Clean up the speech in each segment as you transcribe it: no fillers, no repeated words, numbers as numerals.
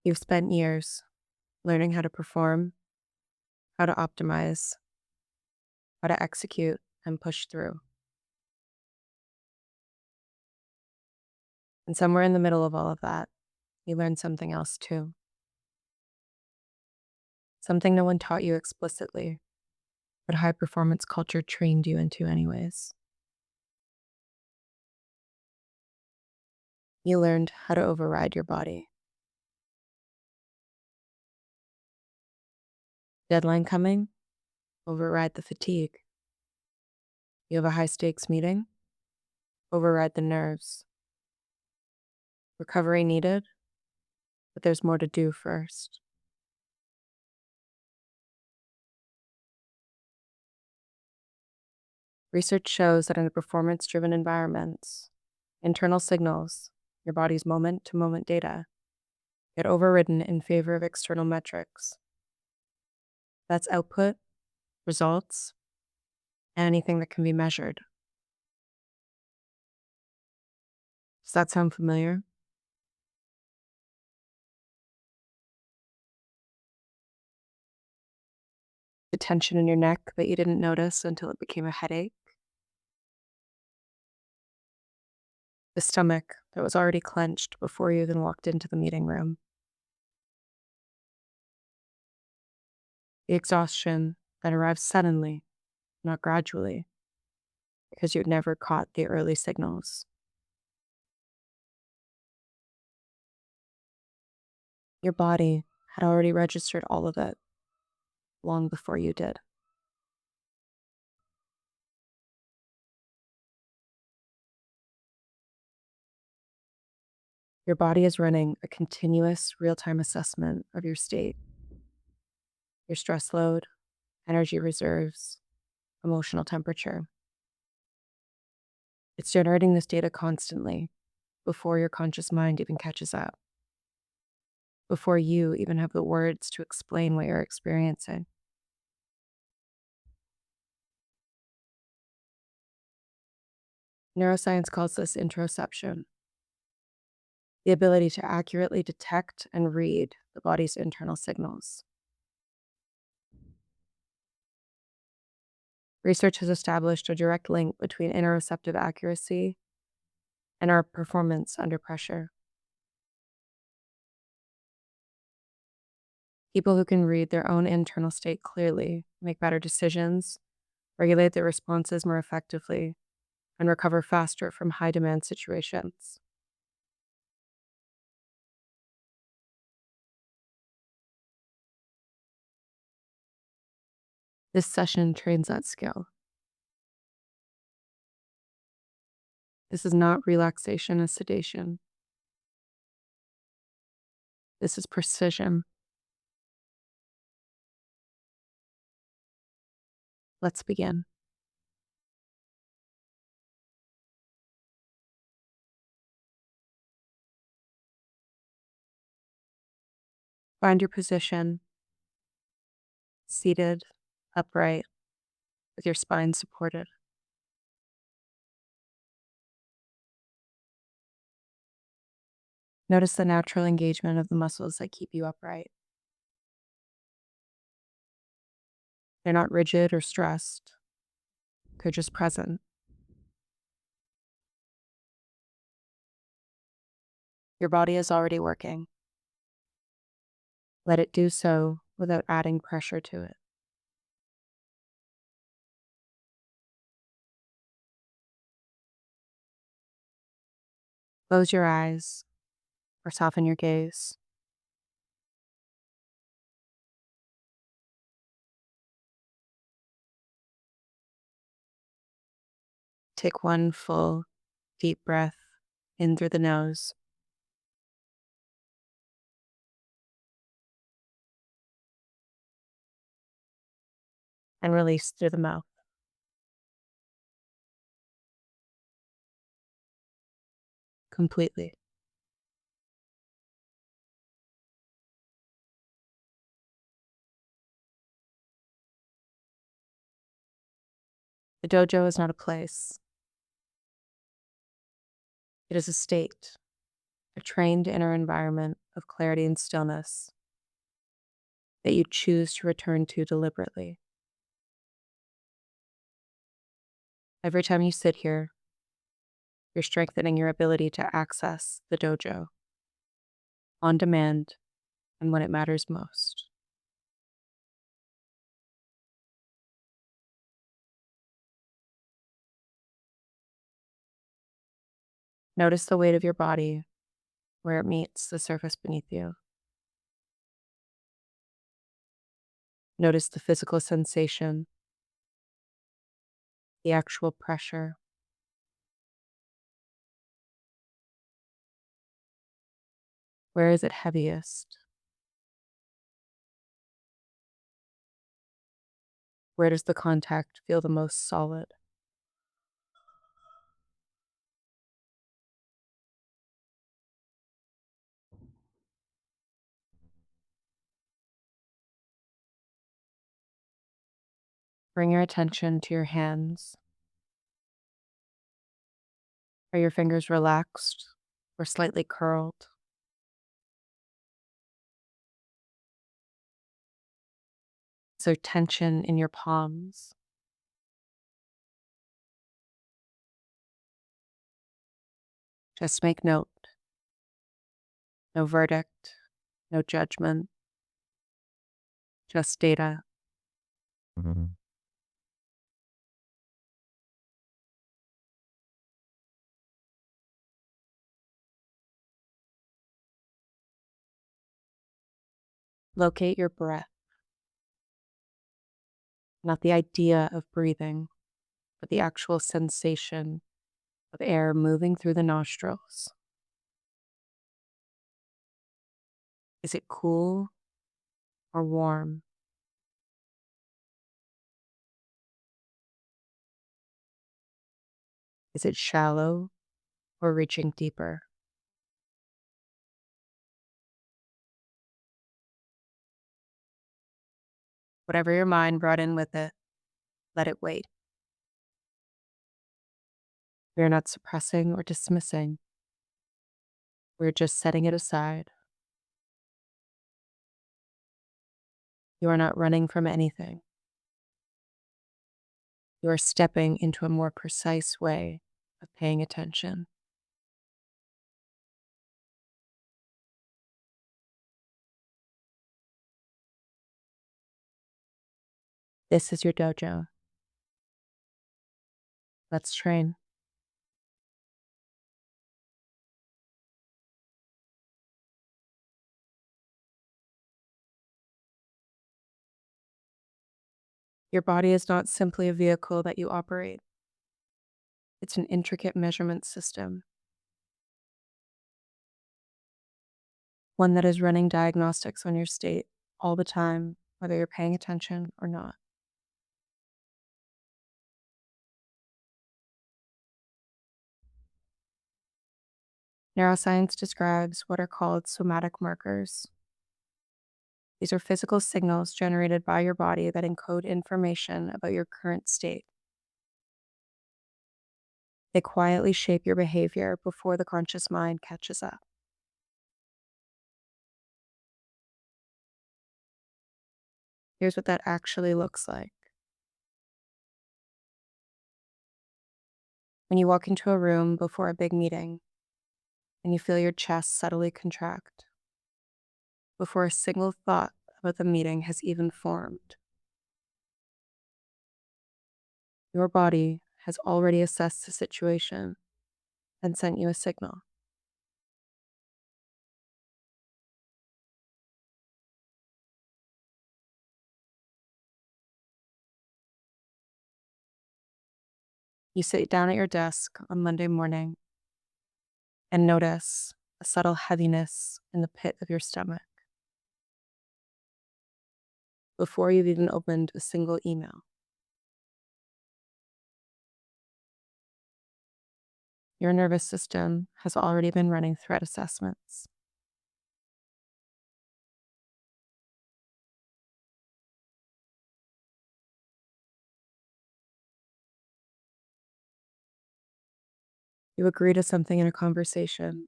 You've spent years learning how to perform, how to optimize, how to execute and push through. And somewhere in the middle of all of that, you learned something else too. Something no one taught you explicitly, but high performance culture trained you into, anyways. You learned how to override your body. Deadline coming? Override the fatigue. You have a high stakes meeting? Override the nerves. Recovery needed, but there's more to do first. Research shows that in performance driven environments, internal signals, your body's moment to moment data, get overridden in favor of external metrics. That's output, results, and anything that can be measured. Does that sound familiar? The tension in your neck that you didn't notice until it became a headache? The stomach that was already clenched before you even walked into the meeting room? The exhaustion that arrives suddenly, not gradually, because you'd never caught the early signals. Your body had already registered all of it long before you did. Your body is running a continuous real-time assessment of your state, your stress load, energy reserves, emotional temperature. It's generating this data constantly before your conscious mind even catches up, before you even have the words to explain what you're experiencing. Neuroscience calls this interoception, the ability to accurately detect and read the body's internal signals. Research has established a direct link between interoceptive accuracy and our performance under pressure. People who can read their own internal state clearly make better decisions, regulate their responses more effectively, and recover faster from high demand situations. This session trains that skill. This is not relaxation as sedation. This is precision. Let's begin. Find your position, seated, upright, with your spine supported. Notice the natural engagement of the muscles that keep you upright. They're not rigid or stressed, they're just present. Your body is already working. Let it do so without adding pressure to it. Close your eyes or soften your gaze. Take one full, deep breath in through the nose and release through the mouth completely. The dojo is not a place, it is a state, a trained inner environment of clarity and stillness that you choose to return to deliberately. Every time you sit here, you're strengthening your ability to access the dojo on demand and when it matters most. Notice the weight of your body where it meets the surface beneath you. Notice the physical sensation, the actual pressure. Where is it heaviest? Where does the contact feel the most solid? Bring your attention to your hands. Are your fingers relaxed or slightly curled? Is there tension in your palms? Just make note. No verdict, no judgment, just data. Mhm. Locate your breath, not the idea of breathing, but the actual sensation of air moving through the nostrils. Is it cool or warm? Is it shallow or reaching deeper? Whatever your mind brought in with it, let it wait. We are not suppressing or dismissing. We're just setting it aside. You are not running from anything. You are stepping into a more precise way of paying attention. This is your dojo. Let's train. Your body is not simply a vehicle that you operate. It's an intricate measurement system, one that is running diagnostics on your state all the time, whether you're paying attention or not. Neuroscience describes what are called somatic markers. These are physical signals generated by your body that encode information about your current state. They quietly shape your behavior before the conscious mind catches up. Here's what that actually looks like. When you walk into a room before a big meeting and you feel your chest subtly contract, before a single thought about the meeting has even formed, your body has already assessed the situation and sent you a signal. You sit down at your desk on Monday morning and notice a subtle heaviness in the pit of your stomach before you've even opened a single email. Your nervous system has already been running threat assessments. You agree to something in a conversation,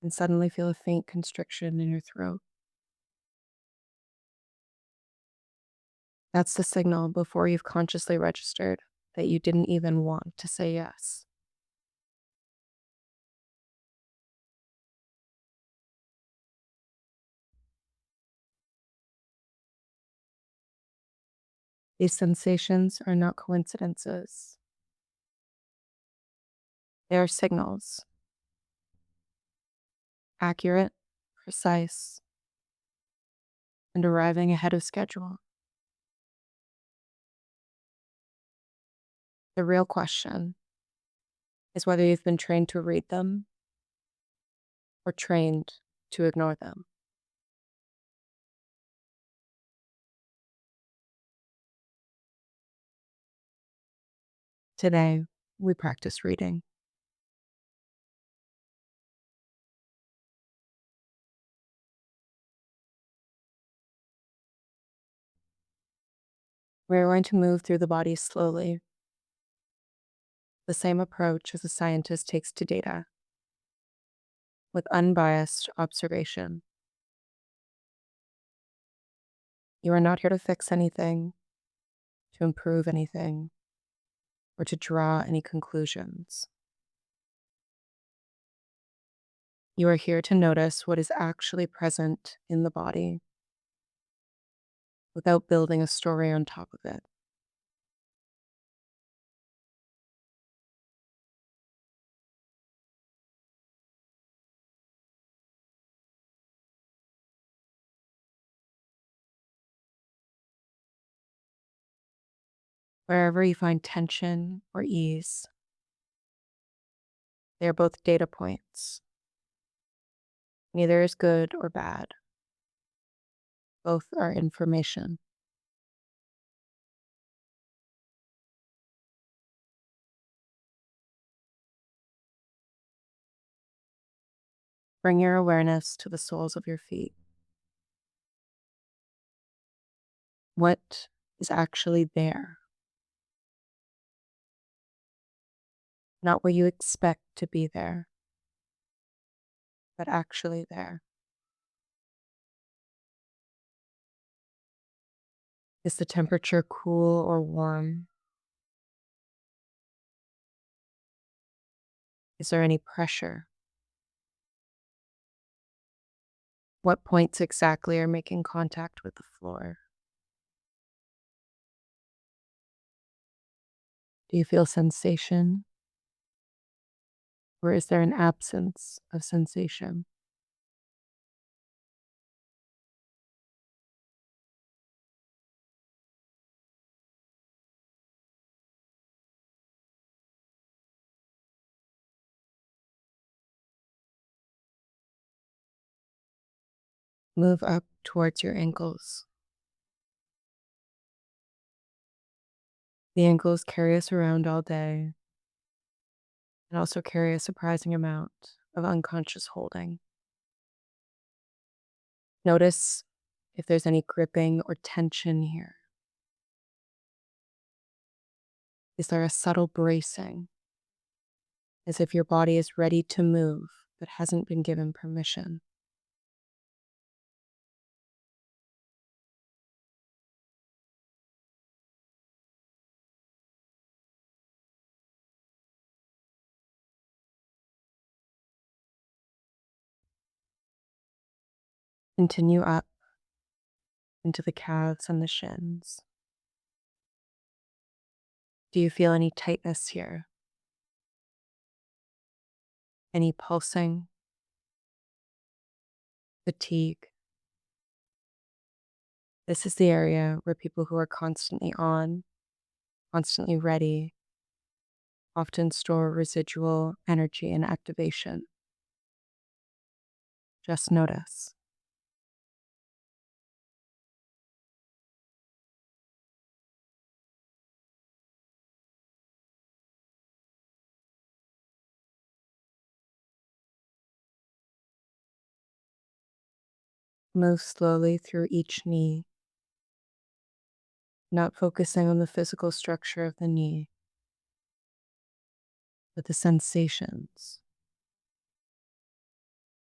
and suddenly feel a faint constriction in your throat. That's the signal before you've consciously registered that you didn't even want to say yes. These sensations are not coincidences, they are signals, accurate, precise, and arriving ahead of schedule. The real question is whether you've been trained to read them or trained to ignore them. Today, we practice reading. We're going to move through the body slowly, the same approach as a scientist takes to data, with unbiased observation. You are not here to fix anything, to improve anything, or to draw any conclusions. You are here to notice what is actually present in the body without building a story on top of it. Wherever you find tension or ease, they are both data points. Neither is good or bad. Both are information. Bring your awareness to the soles of your feet. What is actually there? Not what you expect to be there, but actually there. Is the temperature cool or warm? Is there any pressure? What points exactly are making contact with the floor? Do you feel sensation? Or is there an absence of sensation? Move up towards your ankles. The ankles carry us around all day and also carry a surprising amount of unconscious holding. Notice if there's any gripping or tension here. Is there a subtle bracing, as if your body is ready to move but hasn't been given permission? Continue up into the calves and the shins. Do you feel any tightness here? Any pulsing? Fatigue? This is the area where people who are constantly on, constantly ready, often store residual energy and activation. Just notice. Move slowly through each knee, not focusing on the physical structure of the knee, but the sensations,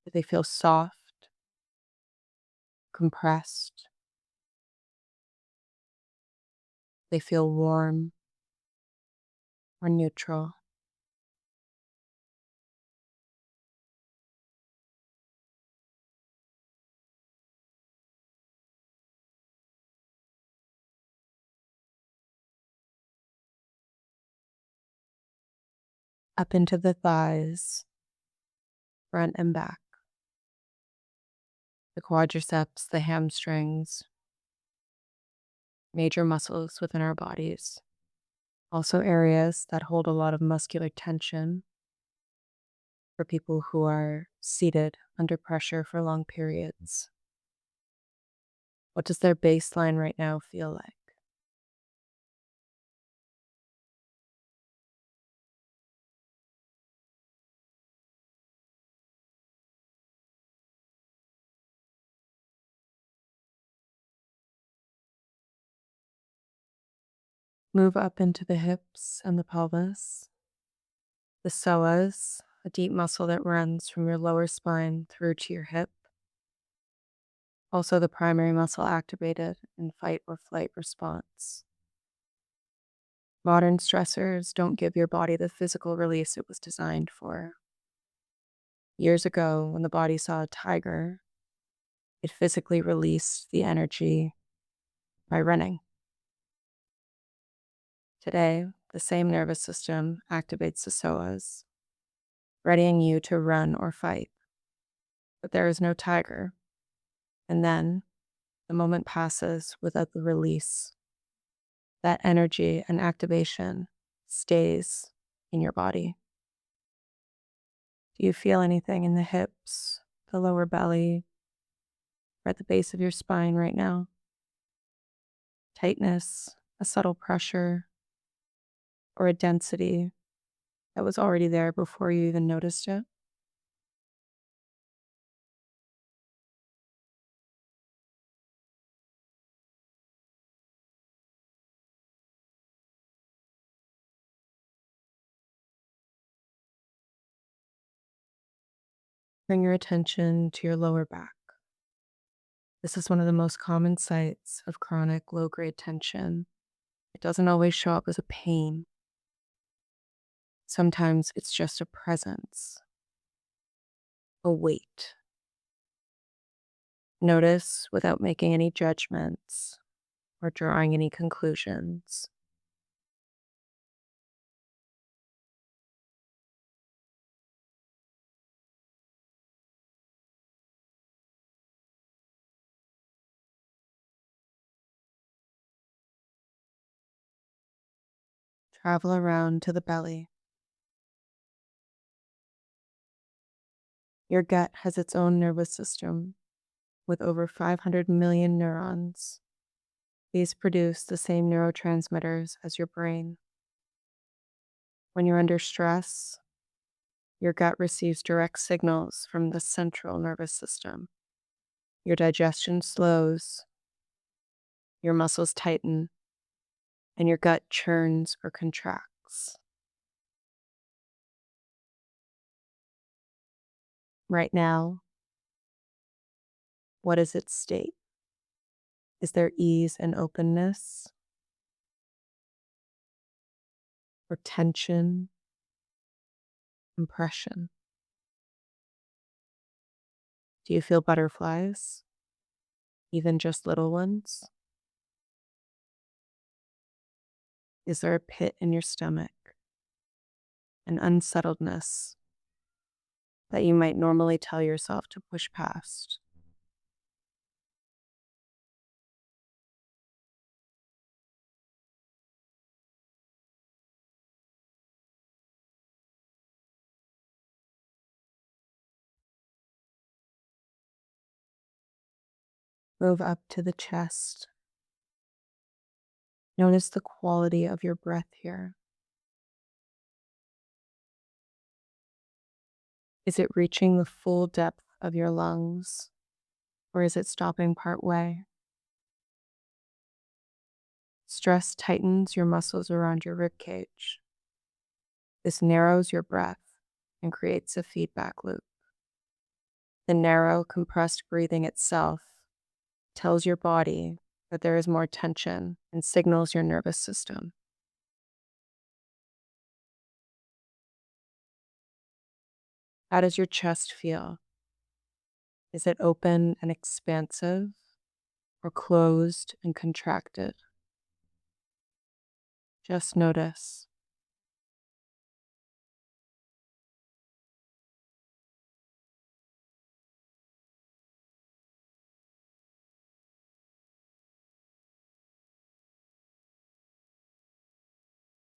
Do they feel soft, compressed? They feel warm or neutral? Up into the thighs, front and back, the quadriceps, the hamstrings, major muscles within our bodies. Also, areas that hold a lot of muscular tension for people who are seated under pressure for long periods. What does their baseline right now feel like? Move up into the hips and the pelvis, the psoas, a deep muscle that runs from your lower spine through to your hip. Also, the primary muscle activated in fight or flight response. Modern stressors don't give your body the physical release it was designed for. Years ago, when the body saw a tiger, it physically released the energy by running. Today, the same nervous system activates the psoas, readying you to run or fight. But there is no tiger. And then the moment passes without the release. That energy and activation stays in your body. Do you feel anything in the hips, the lower belly, or at the base of your spine right now? Tightness, a subtle pressure, or a density that was already there before you even noticed it? Bring your attention to your lower back. This is one of the most common sites of chronic low-grade tension. It doesn't always show up as a pain. Sometimes it's just a presence, a weight. Notice without making any judgments or drawing any conclusions. Travel around to the belly. Your gut has its own nervous system with over 500 million neurons. These produce the same neurotransmitters as your brain. When you're under stress, your gut receives direct signals from the central nervous system. Your digestion slows, your muscles tighten, and your gut churns or contracts. Right now, what is its state? Is there ease and openness, or tension, compression? Do you feel butterflies, even just little ones? Is there a pit in your stomach, an unsettledness that you might normally tell yourself to push past? Move up to the chest. Notice the quality of your breath here. Is it reaching the full depth of your lungs, or is it stopping part way? Stress tightens your muscles around your rib cage. This narrows your breath and creates a feedback loop. The narrow, compressed breathing itself tells your body that there is more tension and signals your nervous system. How does your chest feel? Is it open and expansive or closed and contracted? Just notice.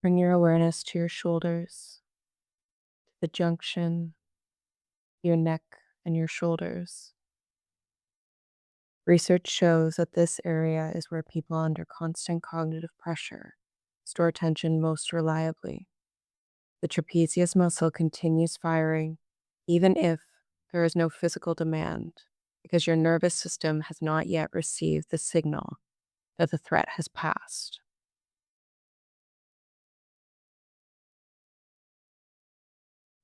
Bring your awareness to your shoulders, the junction, your neck, and your shoulders. Research shows that this area is where people under constant cognitive pressure store tension most reliably. The trapezius muscle continues firing even if there is no physical demand, because your nervous system has not yet received the signal that the threat has passed.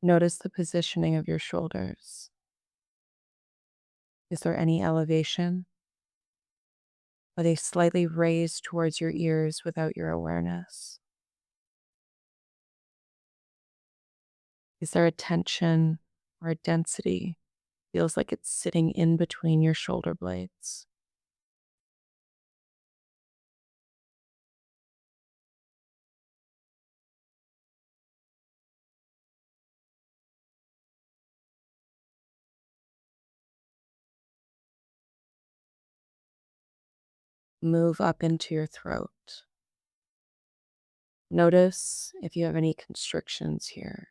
Notice the positioning of your shoulders. Is there any elevation? Are they slightly raised towards your ears without your awareness? Is there a tension or a density? Feels like it's sitting in between your shoulder blades. Move up into your throat. Notice if you have any constrictions here.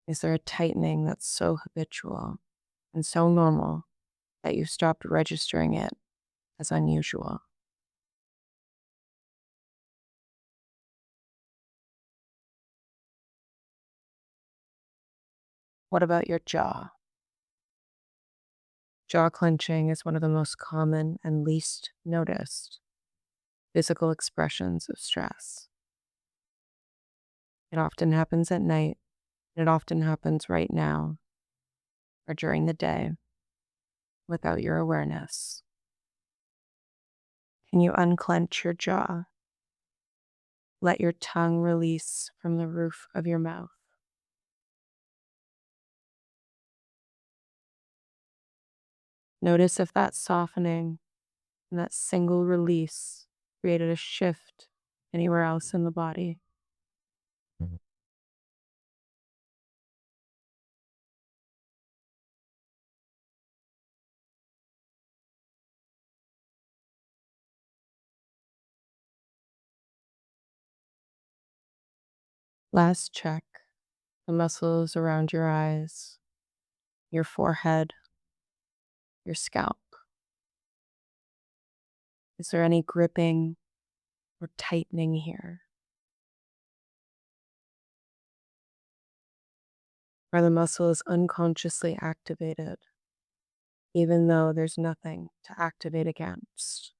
Is there a tightening that's so habitual and so normal that you stopped registering it as unusual? What about your jaw? Jaw clenching is one of the most common and least noticed physical expressions of stress. It often happens at night. It often happens right now or during the day without your awareness. Can you unclench your jaw? Let your tongue release from the roof of your mouth. Notice if that softening and that single release created a shift anywhere else in the body. Last check the muscles around your eyes, your forehead, your scalp. Is there any gripping or tightening here? Are the muscles unconsciously activated, even though there's nothing to activate against?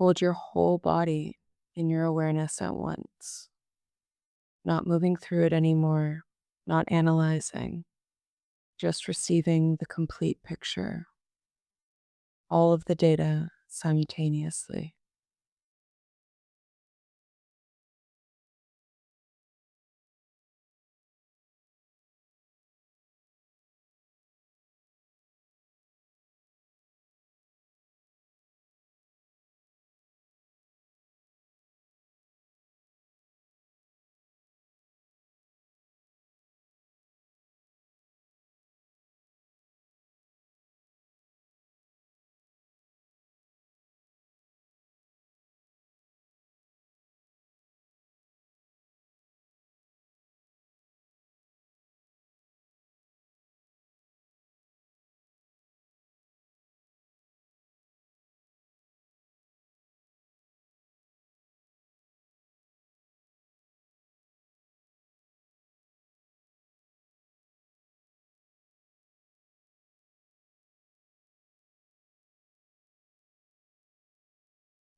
Hold your whole body in your awareness at once, not moving through it anymore, not analyzing, just receiving the complete picture, all of the data simultaneously.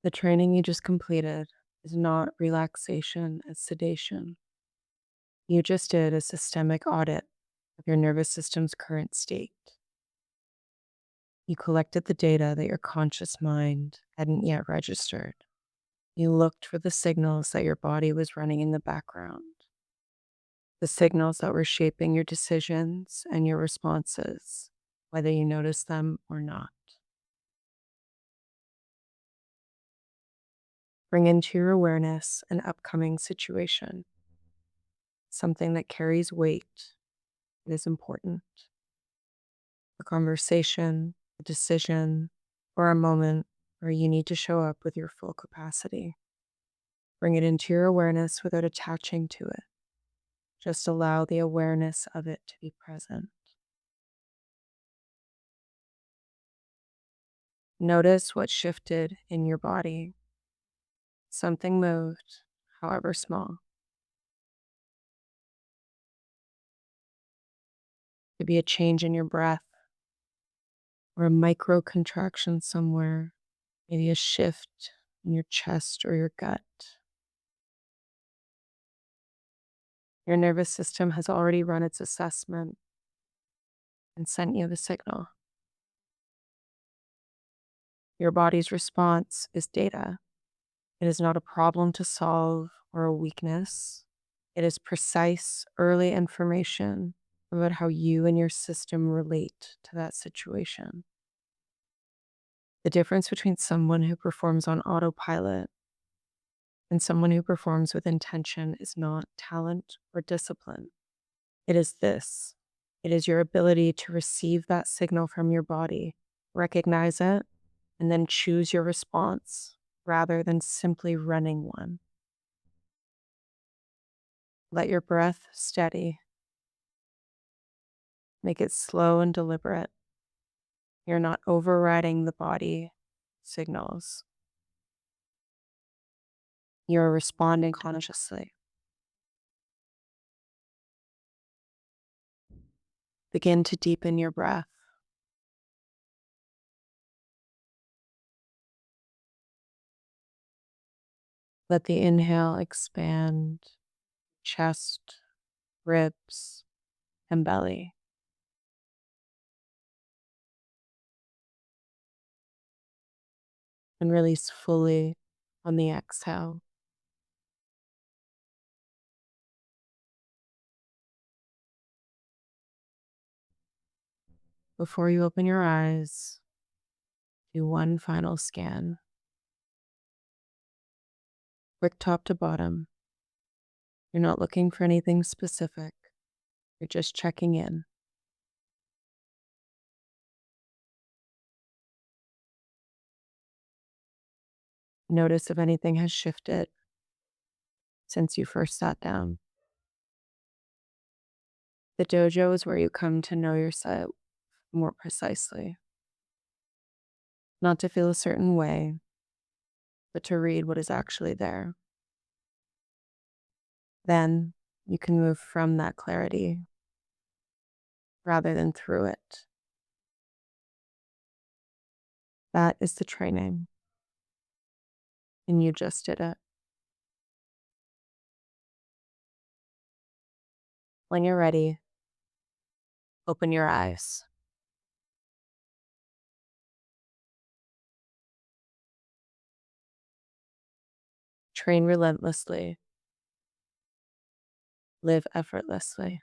The training you just completed is not relaxation as sedation. You just did a systemic audit of your nervous system's current state. You collected the data that your conscious mind hadn't yet registered. You looked for the signals that your body was running in the background, the signals that were shaping your decisions and your responses, whether you noticed them or not. Bring into your awareness an upcoming situation, something that carries weight, that is important, a conversation, a decision, or a moment where you need to show up with your full capacity. Bring it into your awareness without attaching to it. Just allow the awareness of it to be present. Notice what shifted in your body. Something moved, however small. It could be a change in your breath or a micro contraction somewhere, maybe a shift in your chest or your gut. Your nervous system has already run its assessment and sent you the signal. Your body's response is data. It is not a problem to solve or a weakness. It is precise, early information about how you and your system relate to that situation. The difference between someone who performs on autopilot and someone who performs with intention is not talent or discipline. It is this. It is your ability to receive that signal from your body, recognize it, and then choose your response rather than simply running one. Let your breath steady. Make it slow and deliberate. You're not overriding the body signals. You're responding consciously. Begin to deepen your breath. Let the inhale expand chest, ribs, and belly. And release fully on the exhale. Before you open your eyes, do one final scan. Quick top to bottom. You're not looking for anything specific. You're just checking in. Notice if anything has shifted since you first sat down. The dojo is where you come to know yourself more precisely. Not to feel a certain way, but to read what is actually there. Then you can move from that clarity rather than through it. That is the training. And you just did it. When you're ready, open your eyes. Train relentlessly. Live effortlessly.